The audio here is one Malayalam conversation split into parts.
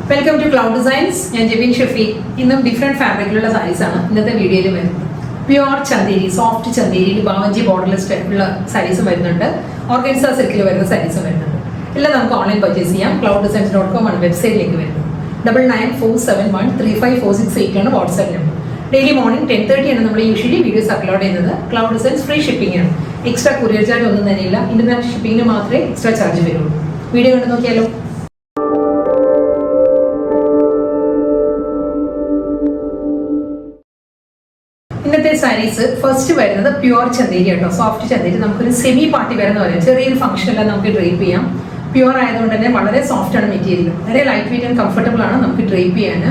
Welcome to cloud designs. ഞാൻ ജെബിൻ ഷഫീഖ്. ഇന്നും ഡിഫറെന്റ് ഫാബ്രിക്കിലുള്ള സാരീസ് ആണ് ഇന്നത്തെ വീഡിയോയിൽ വരുന്നത്. പ്യുവർ ചന്തേരി, സോഫ്റ്റ് ചന്തേരിയിൽ ബാവഞ്ചി ബോർഡർലെസ് ടൈപ്പുള്ള സാരീസും വരുന്നുണ്ട്. ഓർഗൻസ സിൽക്കിൽ വരുന്ന സാരീസും വരുന്നുണ്ട്. എല്ലാം നമുക്ക് ഓൺലൈൻ പർച്ചേസ് ചെയ്യാം. clouddesigns.com ആണ് വെബ്സൈറ്റിലേക്ക് വരുന്നത്. 9947135468 ആണ് വാട്സ്ആപ്പ് നമ്പർ. ഡെയിലി മോർണിംഗ് 10:30 ആണ് നമ്മൾ യൂഷ്വലി വീഡിയോസ് അപ്ലോഡ് ചെയ്യുന്നത്. ക്ലൗഡ് ഡിസൈൻസ് ഫ്രീ ഷിപ്പിംഗ് ആണ്. എക്സ്ട്രാ കൊറിയർ ചാർജ് ഒന്നും തന്നെ ഇല്ല. ഇന്റർനാഷണൽ ഷിപ്പിംഗിന് മാത്രമേ എക്സ്ട്രാ ചാർജ് വരുള്ളൂ. വീഡിയോ കണ്ടു നോക്കിയാലോ. ഇന്നത്തെ സാരീസ് ഫസ്റ്റ് വരുന്നത് പ്യുവർ ചന്തേരി കേട്ടോ. സോഫ്റ്റ് ചന്തേരി നമുക്കൊരു സെമി പാർട്ടി വെയർ എന്ന് പറയാം. ചെറിയൊരു ഫംഗ്ഷനെല്ലാം നമുക്ക് ഡ്രേപ്പ് ചെയ്യാം. പ്യുവർ ആയതുകൊണ്ട് തന്നെ വളരെ സോഫ്റ്റ് ആണ് മെറ്റീരിയൽ. വളരെ ലൈറ്റ് വെയിറ്റ് ആൻഡ് കംഫർട്ടബിൾ ആണ് നമുക്ക് ഡ്രേപ്പ് ചെയ്യാൻ.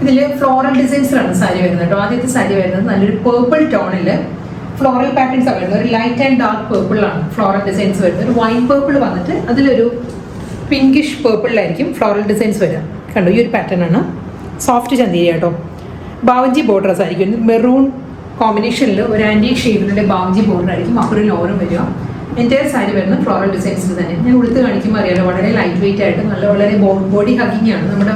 ഇതിൽ ഫ്ലോറൽ ഡിസൈൻസിലാണ് സാരി വരുന്നത് കേട്ടോ. ആദ്യത്തെ സാരി വരുന്നത് നല്ലൊരു പേർപ്പിൾ ടോണിൽ ഫ്ലോറൽ പാറ്റേൺസ് ആണ് വരുന്നത്. ഒരു ലൈറ്റ് ആൻഡ് ഡാർക്ക് പേർപ്പിളാണ് ഫ്ലോറൽ ഡിസൈൻസ് വരുന്നത്. ഒരു വൈൻ പേർപ്പിൾ വന്നിട്ട് അതിലൊരു പിങ്കിഷ് പേർപ്പിളിലായിരിക്കും ഫ്ലോറൽ ഡിസൈൻസ് വരിക. കണ്ടോ, ഈ ഒരു പാറ്റേൺ ആണ്. സോഫ്റ്റ് ചന്തേരി കേട്ടോ. ബാവഞ്ചി ബോർഡേഴ്സ് ആയിരിക്കും. മെറൂൺ കോമ്പിനേഷനിൽ ഒരു ആൻറ്റി ഷെയ്ഡിലുള്ള ബാവഞ്ചി ബോർഡർ ആയിരിക്കും. അപ്പുറം ലോറും വരിക. എൻ്റയർ സാരി വരുന്നത് ഫ്ലോറൽ ഡിസൈൻസിൽ തന്നെ. ഞാൻ ഉടുത്ത് കാണിക്കുമ്പോൾ അറിയാലോ, വളരെ ലൈറ്റ് വെയിറ്റ് ആയിട്ട് വളരെ ബോഡി ഹഗ്ഗിങ് ആണ്. നമ്മുടെ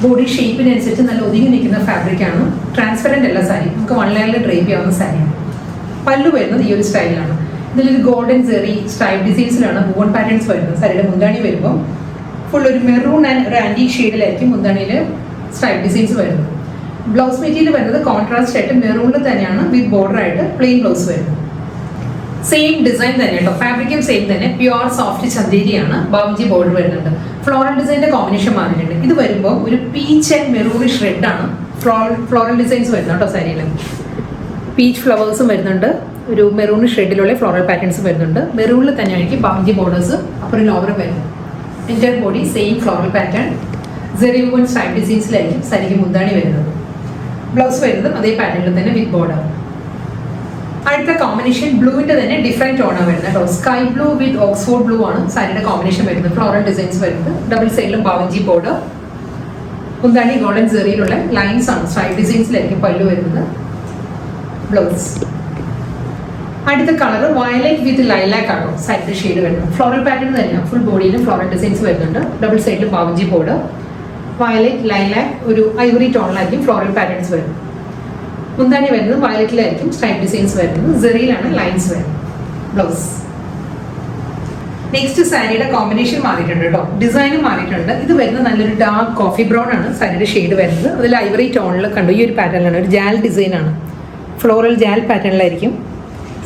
ബോഡി ഷേപ്പിനനുസരിച്ച് നല്ല ഒതുങ്ങി നിൽക്കുന്ന ഫാബ്രിക് ആണ്. ട്രാൻസ്പെറൻറ്റ് അല്ല സാരി. നമുക്ക് വൺ ലെയറിൽ ഡ്രേപ്പ് ചെയ്യാവുന്ന സാരിയാണ്. പല്ലു വരുന്നത് ഈ ഒരു സ്റ്റൈലിലാണ്. ഇതിലൊരു ഗോൾഡൻ സെറി സ്ട്രൈപ്പ് ഡിസൈൻസിലാണ് വൂവൺ പാറ്റേൺസ് വരുന്നത്. സാരിയുടെ മുന്താണി വരുമ്പോൾ ഫുൾ ഒരു മെറൂൺ ആൻഡ് ഒരു ആൻറ്റി ഷെയ്ഡിലായിരിക്കും മുന്താണിയിൽ സ്ട്രൈപ്പ് ഡിസൈൻസ് വരുന്നത്. ബ്ലൗസ് മെറ്റീരിയൽ വരുന്നത് കോൺട്രാസ്റ്റ് ആയിട്ട് മെറൂണിൽ തന്നെയാണ് വിത്ത് ബോർഡർ ആയിട്ട് പ്ലെയിൻ ബ്ലൗസ് വരുന്നത്. സെയിം ഡിസൈൻ തന്നെ കേട്ടോ. ഫാബ്രിക്കും സെയിം തന്നെ. പ്യുവർ സോഫ്റ്റ് ചന്തേരിയാണ്. ബാവഞ്ചി ബോർഡർ വരുന്നുണ്ട്. ഫ്ലോറൽ ഡിസൈൻ്റെ കോമ്പിനേഷൻ മാറിയിട്ടുണ്ട്. ഇത് വരുമ്പോൾ ഒരു പീച്ച് ആൻഡ് മെറൂണിഷ് റെഡ് ആണ് ഫ്ലോറൽ ഡിസൈൻസ് വരുന്നത് കേട്ടോ. സാരിയിൽ പീച്ച് ഫ്ലവേഴ്സും വരുന്നുണ്ട്. ഒരു മെറൂണിഷ് റെഡിലുള്ള ഫ്ലോറൽ പാറ്റേൺസും വരുന്നുണ്ട്. മെറൂണിൽ തന്നെയായിരിക്കും ബാവഞ്ചി ബോർഡേഴ്സ് അപ്പുറം ലോവറും വരുന്നത്. Entire body same floral pattern. Zari woven stripe ഡിസൈൻസിലായിരിക്കും സാരിക്ക് മുന്താണി വരുന്നത്. ബ്ലൗസ് വരുന്നതും അതേ പാറ്റേണിൽ തന്നെ വിത്ത് ബോർഡർ. അടുത്ത കോമ്പിനേഷൻ ബ്ലൂവിൻ്റെ തന്നെ ഡിഫറെൻറ്റ് ടോണാണ് വരുന്നത് കേട്ടോ. സ്കൈ ബ്ലൂ വിത്ത് ഓക്സ്ഫോർഡ് ബ്ലൂ ആണ് സാരിയുടെ കോമ്പിനേഷൻ വരുന്നത്. ഫ്ലോറൽ ഡിസൈൻസ് വരുന്നത്. ഡബിൾ സൈഡിലും ബാവഞ്ചി ബോർഡർ. മുന്താണി ഗോൾഡൻ സെറിയിലുള്ള ലൈൻസ് ആണ്. സ്ട്രൈപ്പ് ഡിസൈൻസിലായിരിക്കും പല്ലു വരുന്നത്. ബ്ലൗസ്. അടുത്ത കളർ വയലറ്റ് വിത്ത് ലൈലാക്ക് ആണോ സാരിയുടെ ഷെയ്ഡ് വരുന്നത്. ഫ്ലോറൽ പാറ്റേൺ തന്നെയാണ്. ഫുൾ ബോഡിയിലും ഫ്ലോറൽ ഡിസൈൻസ് വരുന്നുണ്ട്. ഡബിൾ സൈഡിലും ബാവഞ്ചി ബോർഡർ. വയലറ്റ് ലൈലാക്ക് ഒരു ഐവറി ടോണിലായിരിക്കും ഫ്ലോറൽ പാറ്റേൺസ് വരുന്നത്. മുന്താണി വരുന്നത് വയലറ്റിലായിരിക്കും സ്ട്രൈപ്പ് ഡിസൈൻസ് വരുന്നത്. സെറിയിലാണ് ലൈൻസ് വരുന്നത്. ബ്ലൗസ്. നെക്സ്റ്റ് സാരിയുടെ കോമ്പിനേഷൻ മാറിയിട്ടുണ്ട് കേട്ടോ. ഡിസൈനും മാറിയിട്ടുണ്ട്. ഇത് വരുന്നത് നല്ലൊരു ഡാർക്ക് കോഫി ബ്രൗൺ ആണ് സാരിയുടെ ഷെയ്ഡ് വരുന്നത്. അതിൽ ഐവറി ടോണിൽ കണ്ടു ഈ ഒരു പാറ്റേണിലാണ്. ഒരു ജാൽ ഡിസൈൻ ആണ്. ഫ്ലോറൽ ജാൽ പാറ്റേണിലായിരിക്കും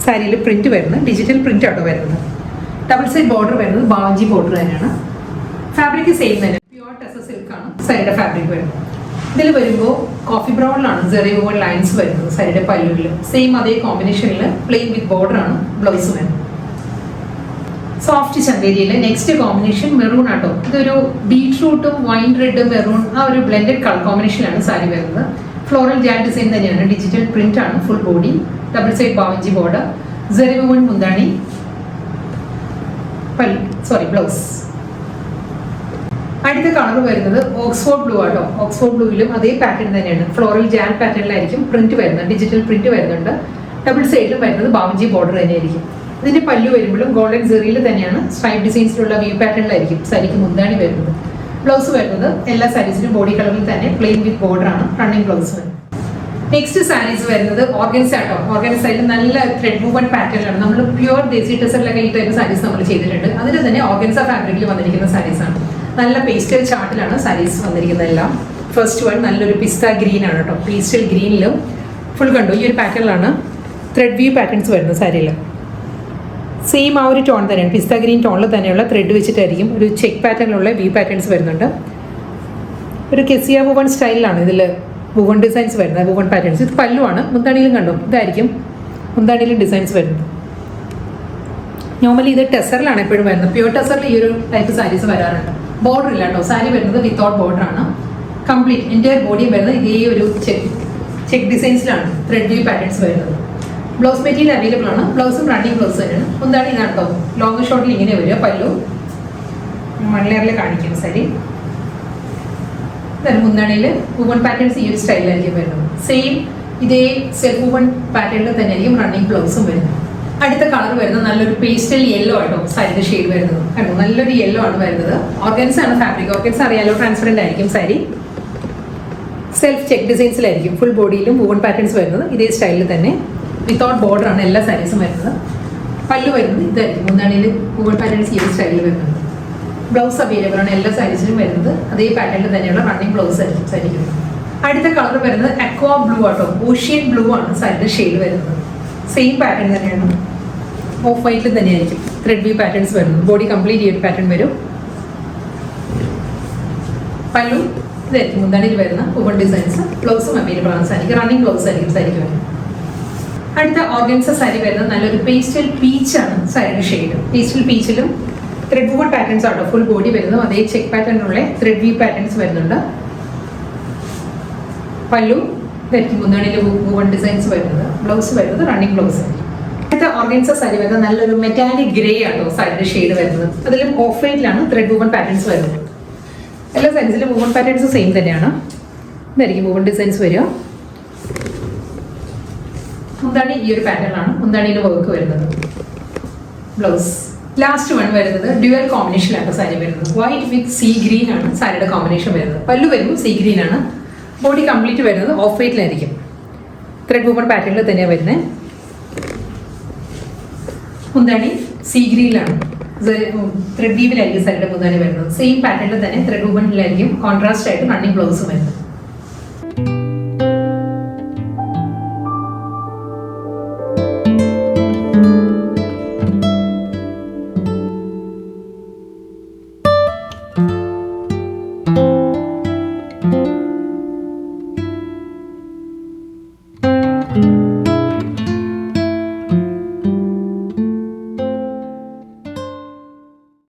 സാരിയിൽ പ്രിന്റ് വരുന്നത്. ഡിജിറ്റൽ പ്രിന്റ് ആട്ടോ വരുന്നത്. ഡബിൾ സൈഡ് ബോർഡർ വരുന്നത് ബാവഞ്ചി ബോർഡർ തന്നെയാണ്. ഫാബ്രിക് സെയിം തന്നെ. പ്യുവർ ടെസർ സിൽക്കാണ് സാരിയുടെ ഫാബ്രിക് വരുന്നത്. ഇതിൽ വരുമ്പോൾ കോഫി ബ്രൗണിലാണ് സെറി വൂവൺ ലൈൻസ് വരുന്നത് സാരിയുടെ പല്ലുവിൽ. സെയിം അതേ കോമ്പിനേഷനിൽ പ്ലെയിൻ വിത്ത് ബോർഡർ ആണ് ബ്ലൗസ് വരുന്നത്. സോഫ്റ്റ് ചന്തേരിയിൽ നെക്സ്റ്റ് കോമ്പിനേഷൻ മെറൂൺ ആട്ടോ. ഇതൊരു ബീട്രൂട്ടും വൈൻ റെഡും മെറൂൺ ആ ഒരു ബ്ലെൻഡഡ് കളർ കോമ്പിനേഷനിലാണ് സാരി വരുന്നത്. ഫ്ലോറൽ ജാൽ ഡിസൈൻ തന്നെയാണ്. ഡിജിറ്റൽ പ്രിന്റ് ആണ്. Full body. ഡബിൾ സൈഡ് ബാവഞ്ചി ബോർഡർ. സെറി വൂവൺ മുന്താണി. ബ്ലൗസ്. അടുത്ത കളർ വരുന്നത് ഓക്സ്ഫോർഡ് ബ്ലൂ ആട്ടോ. ഓക്സ്ഫോർഡ് ബ്ലൂവിലും അതേ പാറ്റേൺ തന്നെയാണ്. ഫ്ലോറൽ ജാൽ പാറ്റേണിലായിരിക്കും പ്രിന്റ് വരുന്നത്. ഡിജിറ്റൽ പ്രിന്റ് വരുന്നുണ്ട്. ഡബിൾ സൈഡിലും വരുന്നത് ബാവഞ്ചി ബോർഡർ തന്നെയായിരിക്കും. ഇതിന്റെ പല്ലു വരുമ്പോഴും ഗോൾഡൻ സെറിയിൽ തന്നെയാണ് സ്ട്രൈപ്പ് ഡിസൈൻസിലുള്ള വ്യൂ പാറ്റേണിലായിരിക്കും സാരിക്ക് മുന്താണി വരുന്നത്. ബ്ലൗസ് വരുന്നത് എല്ലാ സാരീസിലും ബോഡി കളറിൽ തന്നെ പ്ലെയിൻ വിത്ത് ബോർഡർ ആണ് റണ്ണിങ് ബ്ലൗസ് വരുന്നത്. നെക്സ്റ്റ് സാരീസ് വരുന്നത് ഓർഗൻസ ആട്ടോ. ഓർഗൻസയിൽ നല്ല ത്രെഡ് മൂവ്മെന്റ് പാറ്റേണിലാണ്. നമ്മൾ പ്യുവർ ദേസി ടെസറിലൊക്കെ ഈ ടൈപ്പ് സാരീസ് നമ്മൾ ചെയ്തിട്ടുണ്ട്. അതിൽ തന്നെ ഓർഗൻസ ഫാബ്രിക്കിൽ വന്നിരിക്കുന്ന സാരീസാണ്. നല്ല പേസ്റ്റൽ ചാർട്ടിലാണ് സാരീസ് വന്നിരിക്കുന്നതെല്ലാം. ഫസ്റ്റ് വൺ നല്ലൊരു പിസ്ത ഗ്രീൻ ആണ് കേട്ടോ. പേസ്റ്റൽ ഗ്രീനിലും ഫുൾ കണ്ടു ഈ ഒരു പാറ്റേണിലാണ് ത്രെഡ് വ്യൂ പാറ്റേൺസ് വരുന്നത് സാരിയിൽ. സെയിം ആ ഒരു ടോൺ തന്നെയാണ്. പിസ്ത ഗ്രീൻ ടോണിൽ തന്നെയുള്ള ത്രെഡ് വെച്ചിട്ടായിരിക്കും ഒരു ചെക്ക് പാറ്റേണിലുള്ള വ്യൂ പാറ്റേൺസ് വരുന്നുണ്ട്. ഒരു കെസിയ വുവൺ സ്റ്റൈലിലാണ് ഇതിൽ വുവൺ ഡിസൈൻസ് വരുന്നത്. Woven patterns. ഇത് പല്ലുവാണ്. മുന്താണിയിലും കണ്ടു ഇതായിരിക്കും മുന്താണിയിലും ഡിസൈൻസ് വരുന്നത്. നോർമലി ഇത് ടെസറിലാണ് എപ്പോഴും വരുന്നത്. പ്യുവർ ടെസറിൽ ഈ ഒരു ടൈപ്പ് സാരീസ് വരാറുണ്ട്. ബോർഡർ ഇല്ല കേട്ടോ. സാരി വരുന്നത് വിത്തൗട്ട് ബോർഡർ ആണ്. കംപ്ലീറ്റ് എൻ്റയർ ബോഡി വരുന്നത് ഇതേ ഒരു ചെക്ക് ഡിസൈൻസിലാണ് ത്രെഡ് വ്യൂ പാറ്റേൺസ് വരുന്നത്. ബ്ലൗസ് മെറ്റീരിയൽ അവൈലബിൾ ആണ്. ബ്ലൗസും റണ്ണിങ് ബ്ലൗസ് തന്നെയാണ്. മുന്താണി ഇതാണ് കേട്ടോ. ലോങ് ഷോർട്ടിൽ ഇങ്ങനെ വരിക. പല്ലു വൺ ലെയറിൽ കാണിക്കും സാരി. മുന്താണിയിൽ വുവൺ പാറ്റേൺസ് ഈ ഒരു സ്റ്റൈലിലായിരിക്കും വരുന്നത്. സെയിം ഇതേ സെൽഫ് വുവൺ പാറ്റേണിൽ തന്നെയായിരിക്കും റണ്ണിങ് ബ്ലൗസും വരുന്നത്. അടുത്ത കളർ വരുന്നത് നല്ലൊരു പേസ്റ്റൽ യെല്ലോ ആട്ടോ സാരിയുടെ ഷെയ്ഡ് വരുന്നത് കണ്ടോ, നല്ലൊരു യെല്ലോ ആണ് വരുന്നത്. ഓർഗൻസ് ആണ് ഫാബ്രിക്. ഓർഗൻസ് അറിയാലോ, ട്രാൻസ്പെറന്റ് ആയിരിക്കും സാരി. സെൽഫ് ചെക്ക് ഡിസൈൻസിലായിരിക്കും ഫുൾ ബോഡിയിലും വൂവൺ പാറ്റേൺസ് വരുന്നത്. ഇതേ സ്റ്റൈലിൽ തന്നെ വിത്തൗട്ട് ബോർഡർ ആണ് എല്ലാ സാരീസും വരുന്നത്. പല്ലു വരുന്നത് ഇതായിരിക്കും, മുന്താണിയിൽ വൂവൺ പാറ്റേൺസ് ഈ സ്റ്റൈലിൽ വരുന്നത്. ബ്ലൗസ് അവൈലബിൾ ആണ് എല്ലാ സാരീസിലും വരുന്നത്. അതേ പാറ്റേണിൽ തന്നെയുള്ള റണ്ണിങ് ബ്ലൗസ് ആയിരിക്കും സാരിക്ക്. അടുത്ത കളർ വരുന്നത് അക്വാ ബ്ലൂ ആട്ടോ, ഓഷ്യൻ ബ്ലൂ ആണ് സാരിയുടെ ഷെയ്ഡ് വരുന്നത്. സെയിം പാറ്റേൺ തന്നെയാണ്, ഓഫ് വൈറ്റിൽ തന്നെയായിരിക്കും ത്രെഡ് വ്യൂ പാറ്റേൺസ് വരുന്നത്. ബോഡി കംപ്ലീറ്റ് ചെയ്തൊരു പാറ്റേൺ വരും. പല്ലു ഇതായിരിക്കും, മുന്താണിയിൽ വരുന്ന വൂവൺ ഡിസൈൻസ്. ബ്ലൗസും അവൈലബിൾ ആണ് സാരിക്ക്, റണ്ണിങ് ബ്ലൗസ് ആയിരിക്കും സാരിക്ക് വരുന്നത്. അടുത്ത ഓർഗൻസ സാരി വരുന്നത് നല്ലൊരു പേസ്റ്റൽ പീച്ച് ആണ് സാരിയുടെ ഷെയ്ഡ്. പേസ്റ്റൽ പീച്ചിലും ത്രെഡ് വൂവൺ പാറ്റേൺസ് ആട്ടോ ഫുൾ ബോഡി വരുന്നത്. അതേ ചെക്ക് പാറ്റേണിലുള്ള ത്രെഡ് വ്യൂ പാറ്റേൺസ് വരുന്നുണ്ട്. പല്ലു ഇതായിരിക്കും, മുന്താണിയിൽ വൂവൺ ഡിസൈൻസ് വരുന്നത്. ബ്ലൗസ് വരുന്നത് റണ്ണിങ് ബ്ലൗസ് ആയിരിക്കും. അടുത്ത ഓർഗൻസ സാരി വരുന്നത് നല്ലൊരു മെറ്റാലിക് ഗ്രേ ആട്ടോ സാരിയുടെ ഷെയ്ഡ് വരുന്നത്. അതിലും ഓഫ് വൈറ്റിലാണ് ത്രെഡ് വൂവൺ പാറ്റേൺസ് വരുന്നത്. എല്ലാ സാരീസിലും വൂവൺ പാറ്റേൺസ് സെയിം തന്നെയാണ്. ഇതായിരിക്കും വൂവൺ ഡിസൈൻസ് വരിക. മുന്താണി ഈ ഒരു പാറ്റേണാണ് മുന്താണിയുടെ വർക്ക് വരുന്നത്. ബ്ലൗസ് ലാസ്റ്റ് വൺ വരുന്നത് ഡ്യുവൽ കോമ്പിനേഷനിലാണ് സാരി വരുന്നത്. വൈറ്റ് വിത്ത് സീ ഗ്രീൻ ആണ് സാരിയുടെ കോമ്പിനേഷൻ വരുന്നത്. പല്ലു വരുമ്പോൾ സീ ഗ്രീൻ ആണ്. ബോഡി കംപ്ലീറ്റ് വരുന്നത് ഓഫ് വൈറ്റിലായിരിക്കും. ത്രെഡ് വൂവൺ പാറ്റേണിൽ തന്നെയാണ് വരുന്നത്. മുന്താണി സീ ഗ്രീനിലാണ്, ത്രെഡ് വീവിലായിരിക്കും സാരിയുടെ മുന്താണി വരുന്നത്. സെയിം പാറ്റേണിൽ തന്നെ ത്രെഡ് വൂവണിലായിരിക്കും കോൺട്രാസ്റ്റ് ആയിട്ട് റണ്ണിങ് ബ്ലൗസും വരുന്നത്.